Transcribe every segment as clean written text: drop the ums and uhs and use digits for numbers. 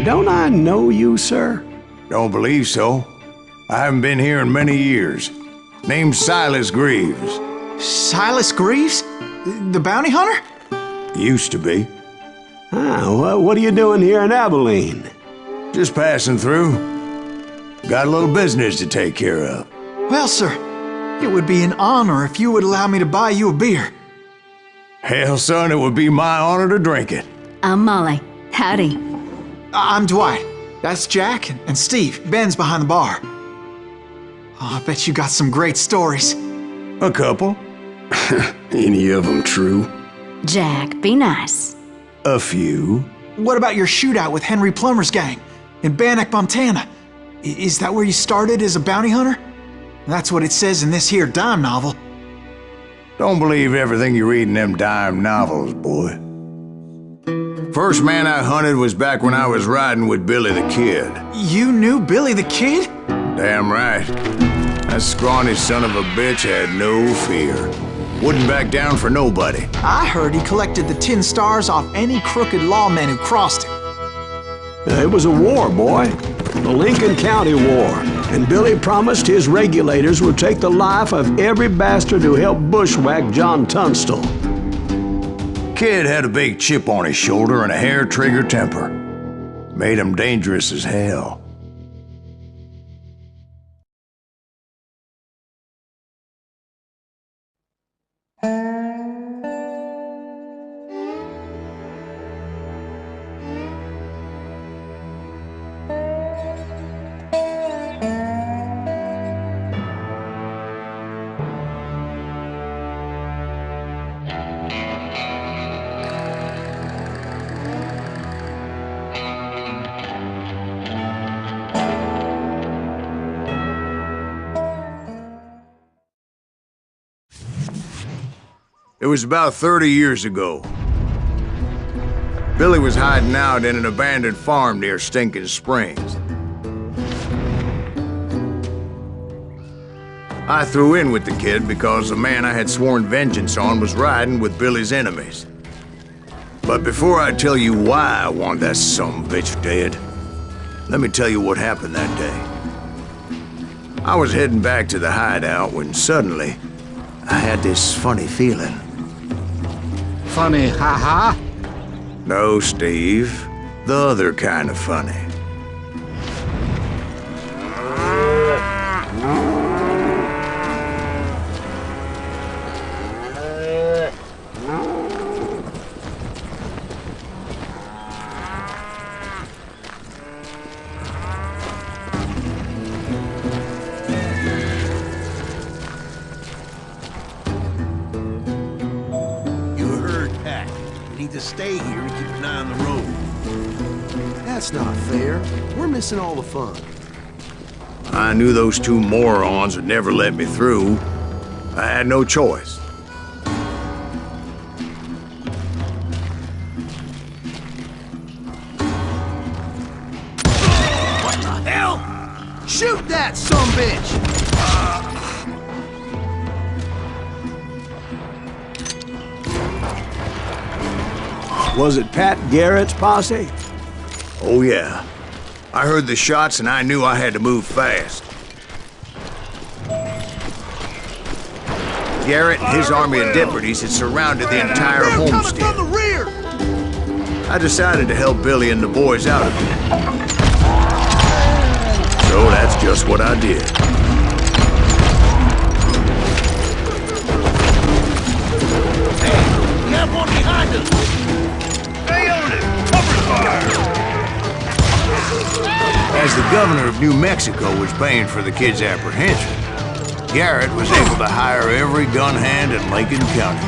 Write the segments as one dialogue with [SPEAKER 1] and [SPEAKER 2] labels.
[SPEAKER 1] Don't I know you, sir?
[SPEAKER 2] Don't believe so. I haven't been here in many years. Name's Silas Greaves.
[SPEAKER 3] Silas Greaves? The bounty hunter?
[SPEAKER 2] Used to be.
[SPEAKER 1] Ah, what are you doing here in Abilene?
[SPEAKER 2] Just passing through. Got a little business to take care of.
[SPEAKER 3] Well, sir, it would be an honor if you would allow me to buy you a beer.
[SPEAKER 2] Hell, son, it would be my honor to drink it.
[SPEAKER 4] I'm Molly. Howdy.
[SPEAKER 3] I'm Dwight. That's Jack and Steve. Ben's behind the bar. Oh, I bet you got some great stories.
[SPEAKER 2] A couple.
[SPEAKER 1] Any of them true?
[SPEAKER 4] Jack, be nice.
[SPEAKER 2] A few.
[SPEAKER 3] What about your shootout with Henry Plummer's gang in Bannock, Montana? Is that where you started as a bounty hunter? That's what it says in this here dime novel.
[SPEAKER 2] Don't believe everything you read in them dime novels, boy. First man I hunted was back when I was riding with Billy the Kid.
[SPEAKER 3] You knew Billy the Kid?
[SPEAKER 2] Damn right. That scrawny son of a bitch had no fear. Wouldn't back down for nobody.
[SPEAKER 3] I heard he collected the 10 stars off any crooked lawmen who crossed him.
[SPEAKER 1] It was a war, boy. The Lincoln County War. And Billy promised his regulators would take the life of every bastard who helped bushwhack John Tunstall.
[SPEAKER 2] Kid had a big chip on his shoulder and a hair-trigger temper. Made him dangerous as hell. It was about 30 years ago. Billy was hiding out in an abandoned farm near Stinking Springs. I threw in with the kid because the man I had sworn vengeance on was riding with Billy's enemies. But before I tell you why I want that sumbitch dead, let me tell you what happened that day. I was heading back to the hideout when suddenly I had this funny feeling.
[SPEAKER 5] Funny, ha-ha?
[SPEAKER 2] No, Steve. The other kind of funny.
[SPEAKER 6] Stay here and keep an eye on the road.
[SPEAKER 7] That's not fair. We're missing all the fun.
[SPEAKER 2] I knew those two morons would never let me through. I had no choice.
[SPEAKER 7] What the hell? Shoot that sumbitch!
[SPEAKER 1] Was it Pat Garrett's posse?
[SPEAKER 2] Oh, yeah. I heard the shots and I knew I had to move fast. Garrett and his army of deputies had surrounded the entire homestead.
[SPEAKER 7] Coming from the rear!
[SPEAKER 2] I decided to help Billy and the boys out of it. So that's just what I did.
[SPEAKER 6] Hey, we have one behind us!
[SPEAKER 2] As the governor of New Mexico was paying for the kid's apprehension, Garrett was able to hire every gun hand in Lincoln County.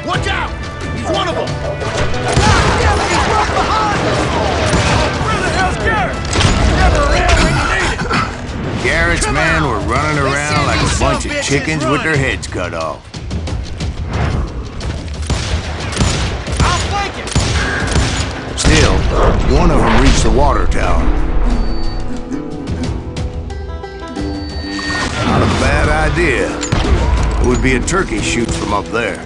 [SPEAKER 7] Watch out! He's one of them! God damn it, he's right behind us! Where the hell's Garrett? Never around when you need it!
[SPEAKER 2] Garrett's men were running around like a bunch of chickens with their heads cut off.
[SPEAKER 7] I'll flank him!
[SPEAKER 2] Still, one of them reached the water tower. Not a bad idea. It would be a turkey shoot from up there.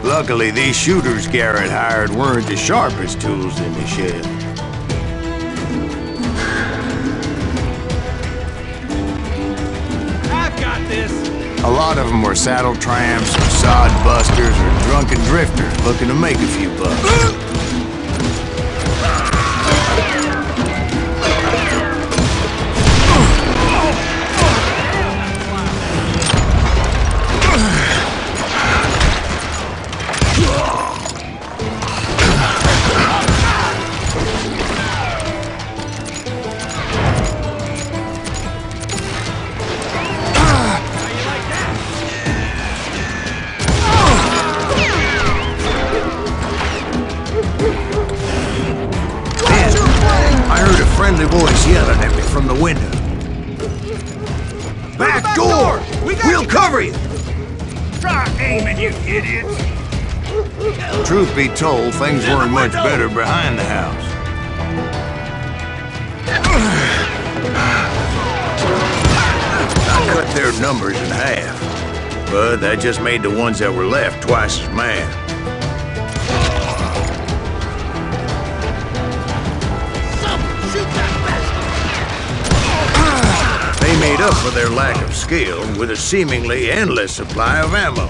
[SPEAKER 2] Luckily, these shooters Garrett hired weren't the sharpest tools in the shed.
[SPEAKER 7] I've got this!
[SPEAKER 2] A lot of them were saddle tramps, sod busters, or drunken drifters looking to make a few bucks. Friendly voice yelling at me from the window. Back door! We'll cover you!
[SPEAKER 7] Try aiming, you idiots!
[SPEAKER 2] Truth be told, things weren't much better behind the house. I cut their numbers in half, but that just made the ones that were left twice as mad. They made up for their lack of skill with a seemingly endless supply of ammo.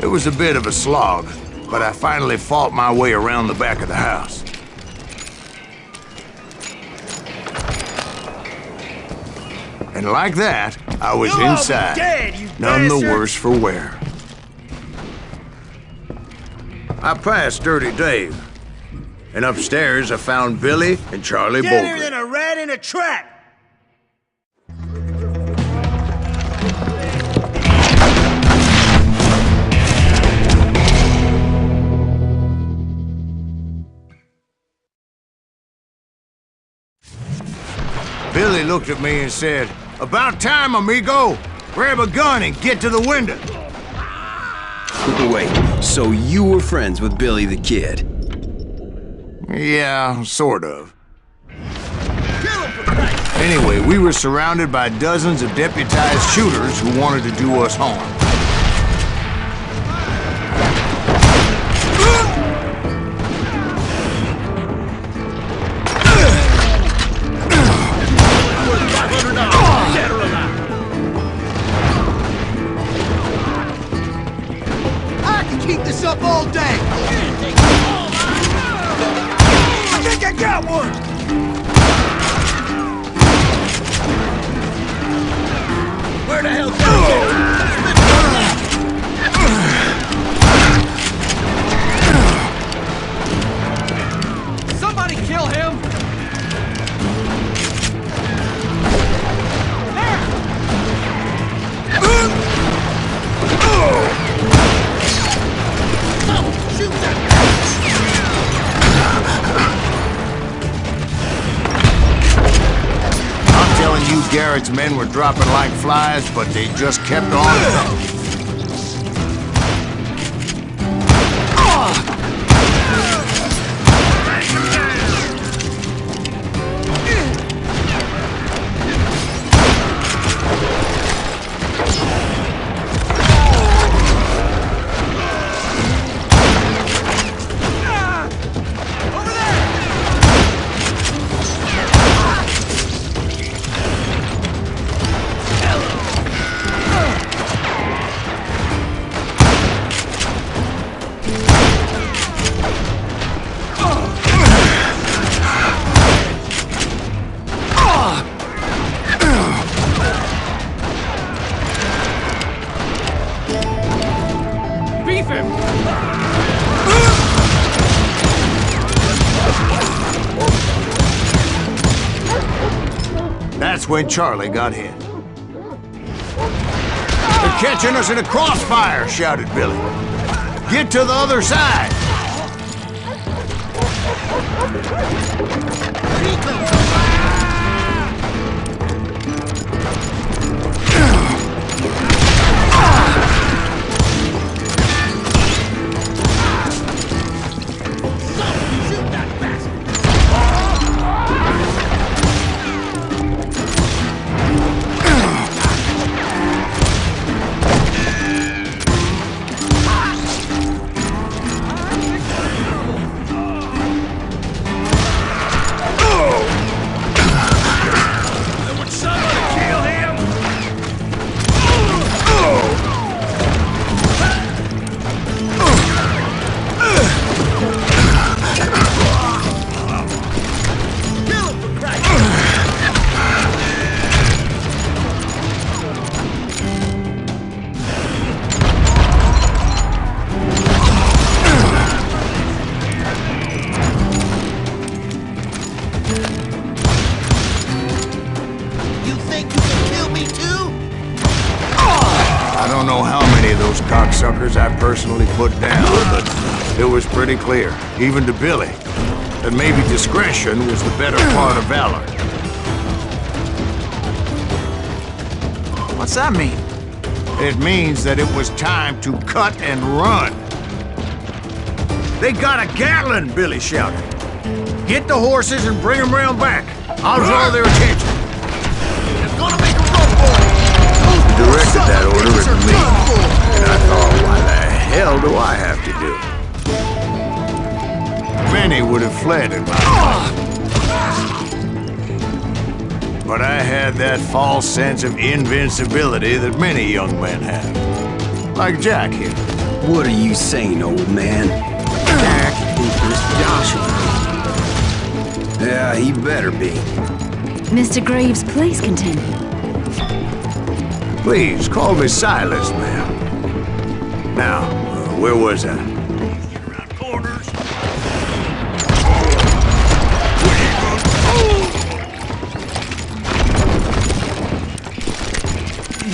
[SPEAKER 2] It was a bit of a slog, but I finally fought my way around the back of the house. And like that, I was inside, none the worse for wear. I passed Dirty Dave, and upstairs I found Billy and Charlie
[SPEAKER 7] Deader
[SPEAKER 2] Bolger.
[SPEAKER 7] than a rat in a trap!
[SPEAKER 2] Billy looked at me and said, "About time, amigo! Grab a gun and get to the window!"
[SPEAKER 8] Wait, so you were friends with Billy the Kid?
[SPEAKER 2] Yeah, sort of. Anyway, we were surrounded by dozens of deputized shooters who wanted to do us harm.
[SPEAKER 7] Keep this up all day! I think I got one! Where the hell's somebody kill him!
[SPEAKER 2] Garrett's men were dropping like flies, but they just kept on. That's when Charlie got hit. "They're catching us in a crossfire," shouted Billy. "Get to the other side!" Cocksuckers I personally put down, but it was pretty clear, even to Billy, that maybe discretion was the better part of valor.
[SPEAKER 3] What's that mean?
[SPEAKER 2] It means that it was time to cut and run. "They got a Gatling!" Billy shouted. "Get the horses and bring them round back. I'll draw their attention."
[SPEAKER 7] It's gonna make them run for it!
[SPEAKER 2] He directed that order at me. And I thought, why the hell do I have to do it? Many would have fled in my place. But I had that false sense of invincibility that many young men have. Like Jack here.
[SPEAKER 8] What are you saying, old man? Jack is Joshua. Yeah, he better be.
[SPEAKER 4] Mr. Greaves, please continue.
[SPEAKER 2] Please, call me Silas, ma'am. Now, where was I?
[SPEAKER 7] Get around corners.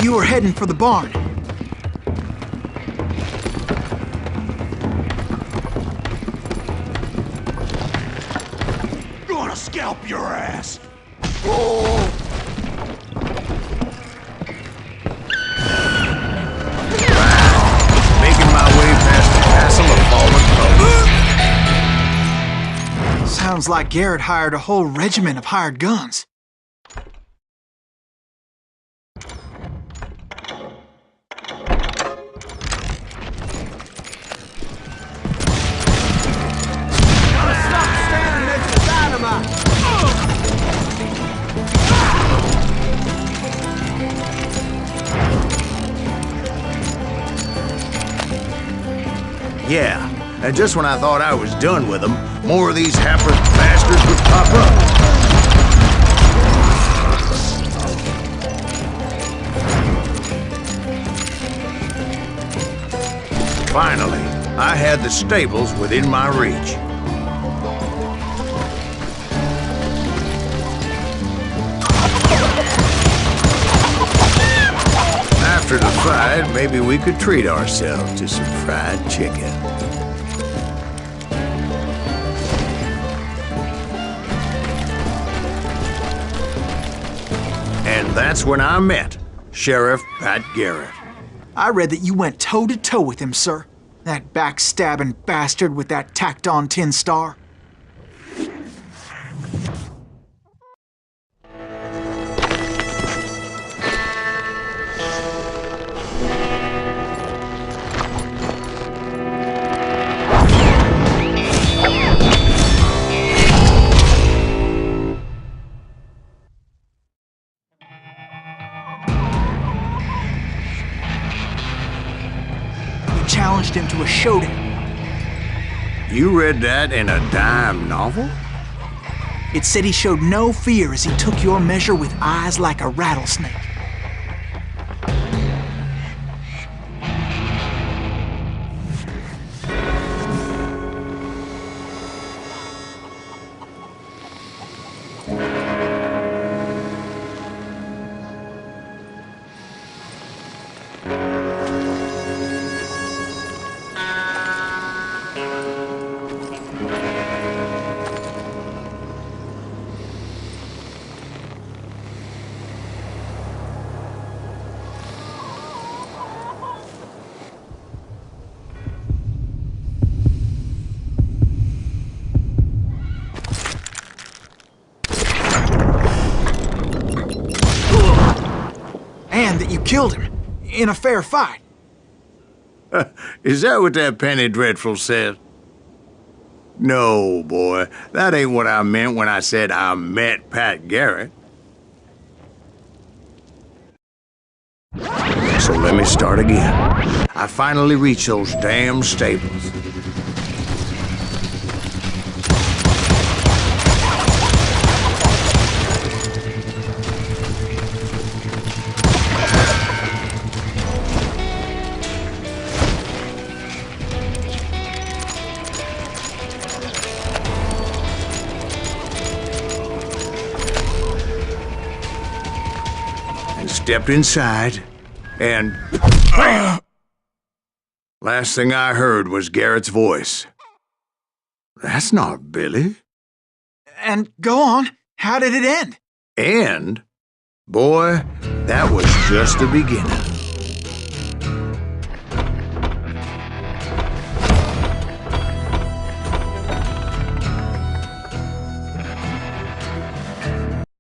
[SPEAKER 3] You were heading for the barn.
[SPEAKER 7] Gonna scalp your ass!
[SPEAKER 2] Making my way past the castle of fallen foes.
[SPEAKER 3] Sounds like Garrett hired a whole regiment of hired guns.
[SPEAKER 2] Yeah, and just when I thought I was done with them, more of these hapless bastards would pop up. Finally, I had the stables within my reach. After the fight, maybe we could treat ourselves to some fried chicken. And that's when I met Sheriff Pat Garrett.
[SPEAKER 3] I read that you went toe-to-toe with him, sir. That backstabbing bastard with that tacked-on tin star. Challenged him to a showdown.
[SPEAKER 2] You read that in a dime novel?
[SPEAKER 3] It said he showed no fear as he took your measure with eyes like a rattlesnake. and that you killed him in a fair fight.
[SPEAKER 2] Is that what that penny dreadful said? No, boy, that ain't what I meant when I said I met Pat Garrett. So let me start again. I finally reached those damn stables. Stepped inside, and last thing I heard was Garrett's voice. That's not Billy.
[SPEAKER 3] And go on, how did it end?
[SPEAKER 2] And, boy, that was just the beginning.